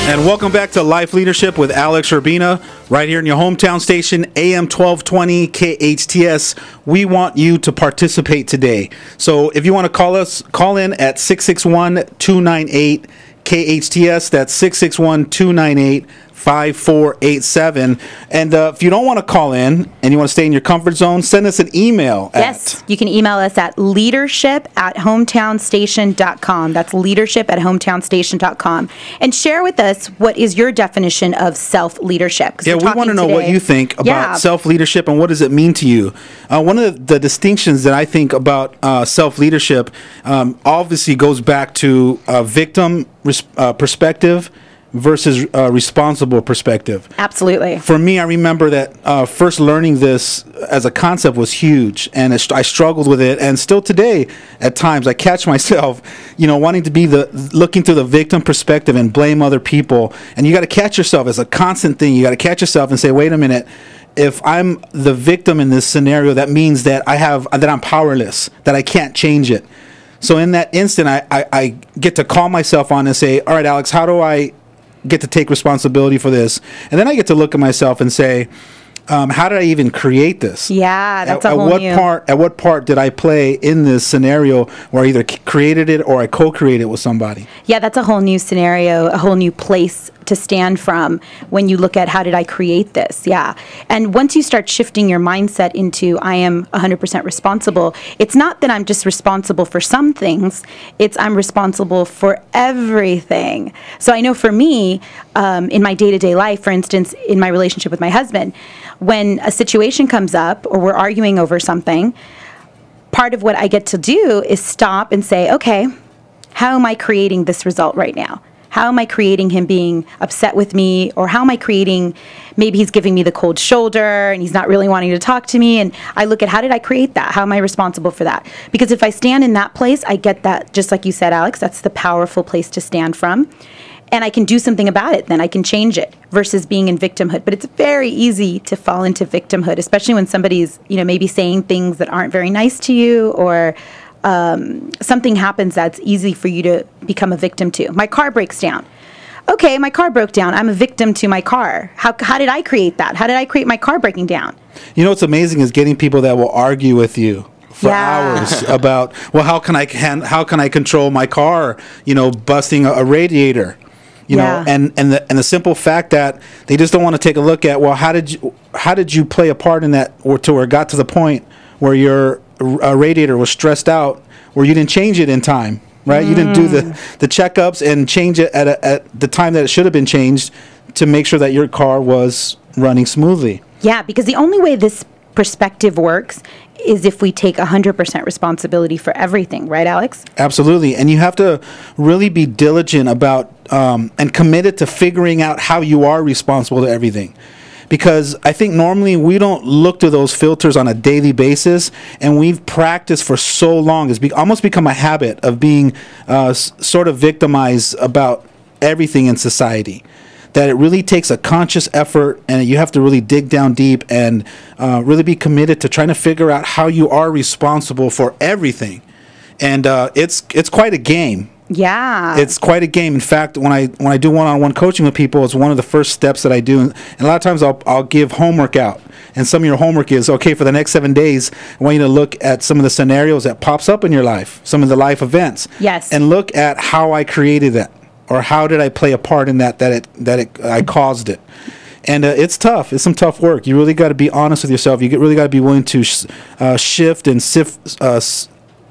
And welcome back to Life Leadership with Alex Urbina, right here in your hometown station, AM 1220 KHTS. We want you to participate today. So if you want to call in at 661-298 KHTS. That's 661-298-5487. And if you don't want to call in and you want to stay in your comfort zone, send us an email. Yes, you can email us at leadership@hometownstation.com. That's leadership@hometownstation.com. And share with us what is your definition of self-leadership. Yeah, we want to know what you think about self-leadership and what does it mean to you. One of the distinctions that I think about self-leadership obviously goes back to victim perspective versus responsible perspective. Absolutely. For me, I remember that first learning this as a concept was huge, and I struggled with it, and still today, at times, I catch myself, wanting to be looking through the victim perspective and blame other people, and you got to catch yourself as a constant thing. You got to catch yourself and say, wait a minute. If I'm the victim in this scenario, that means that I'm powerless, that I can't change it. So in that instant, I get to call myself on and say, all right, Alex, how do I get to take responsibility for this? And then I get to look at myself and say, how did I even create this? Yeah, that's At what part did I play in this scenario where I either created it or I co-created with somebody? Yeah, that's a whole new scenario, a whole new place to stand from when you look at how did I create this? Yeah. And once you start shifting your mindset into I am 100% responsible, it's not that I'm just responsible for some things, it's I'm responsible for everything. So I know for me, in my day-to-day life, for instance, in my relationship with my husband, when a situation comes up or we're arguing over something, part of what I get to do is stop and say, okay, how am I creating this result right now? How am I creating him being upset with me? Or how am I creating, maybe he's giving me the cold shoulder and he's not really wanting to talk to me. And I look at how did I create that? How am I responsible for that? Because if I stand in that place, I get that, just like you said, Alex, that's the powerful place to stand from. And I can do something about it, then I can change it versus being in victimhood. But it's very easy to fall into victimhood, especially when somebody's, maybe saying things that aren't very nice to you, or something happens that's easy for you to become a victim to. My car breaks down. Okay, my car broke down. I'm a victim to my car. How did I create that? How did I create my car breaking down? What's amazing is getting people that will argue with you for hours about, well, how can I control my car, busting a radiator. And the simple fact that they just don't want to take a look at, well, how did you play a part in that, or to where it got to the point where your radiator was stressed out, where you didn't change it in time, right? You didn't do the checkups and change it at the time that it should have been changed to make sure that your car was running smoothly. Yeah, because the only way this perspective works is if we take 100% responsibility for everything, right, Alex? Absolutely. And you have to really be diligent about and committed to figuring out how you are responsible to everything. Because I think normally we don't look to those filters on a daily basis, and we've practiced for so long. It's almost become a habit of being sort of victimized about everything in society, that it really takes a conscious effort, and you have to really dig down deep and really be committed to trying to figure out how you are responsible for everything. And it's quite a game. Yeah. It's quite a game. In fact, when I do one-on-one coaching with people, it's one of the first steps that I do. And a lot of times I'll give homework out. And some of your homework is, okay, for the next 7 days, I want you to look at some of the scenarios that pops up in your life, some of the life events. Yes. And look at how I created that, or how did I play a part in that I caused it. And it's tough. It's some tough work. You really got to be honest with yourself. You really got to be willing to shift and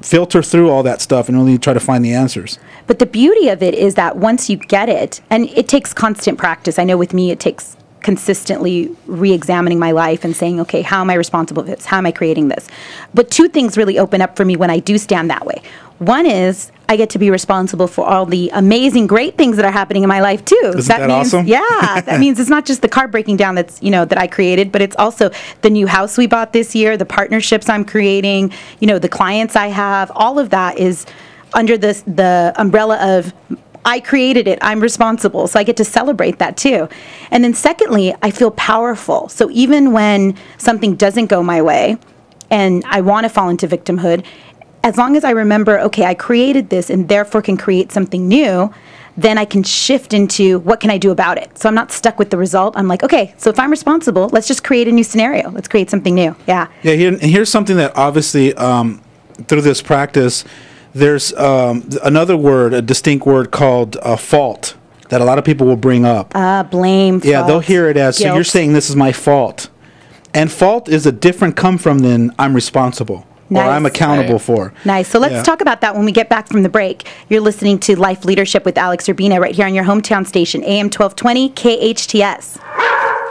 filter through all that stuff and really try to find the answers. But the beauty of it is that once you get it, and it takes constant practice. I know with me it takes consistently re-examining my life and saying, okay, how am I responsible for this? How am I creating this? But two things really open up for me when I do stand that way. One is I get to be responsible for all the amazing, great things that are happening in my life too. Isn't that means, awesome? Yeah, that means it's not just the car breaking down that's, that I created, but it's also the new house we bought this year, the partnerships I'm creating, the clients I have. All of that is under the umbrella of I created it, I'm responsible. So I get to celebrate that too. And then secondly, I feel powerful. So even when something doesn't go my way and I want to fall into victimhood, as long as I remember, okay, I created this and therefore can create something new, then I can shift into what can I do about it. So I'm not stuck with the result. I'm like, okay, so if I'm responsible, let's just create a new scenario. Let's create something new. Yeah. Yeah, and here's something that obviously through this practice, there's another word, a distinct word called fault that a lot of people will bring up. Blame, Yeah, fault, they'll hear it as, so you're guilt. saying this is my fault. And fault is a different come from than I'm responsible or Nice. I'm accountable Right. for. Nice. So let's Yeah. talk about that when we get back from the break. You're listening to Life Leadership with Alex Urbina right here on your hometown station, AM 1220 KHTS.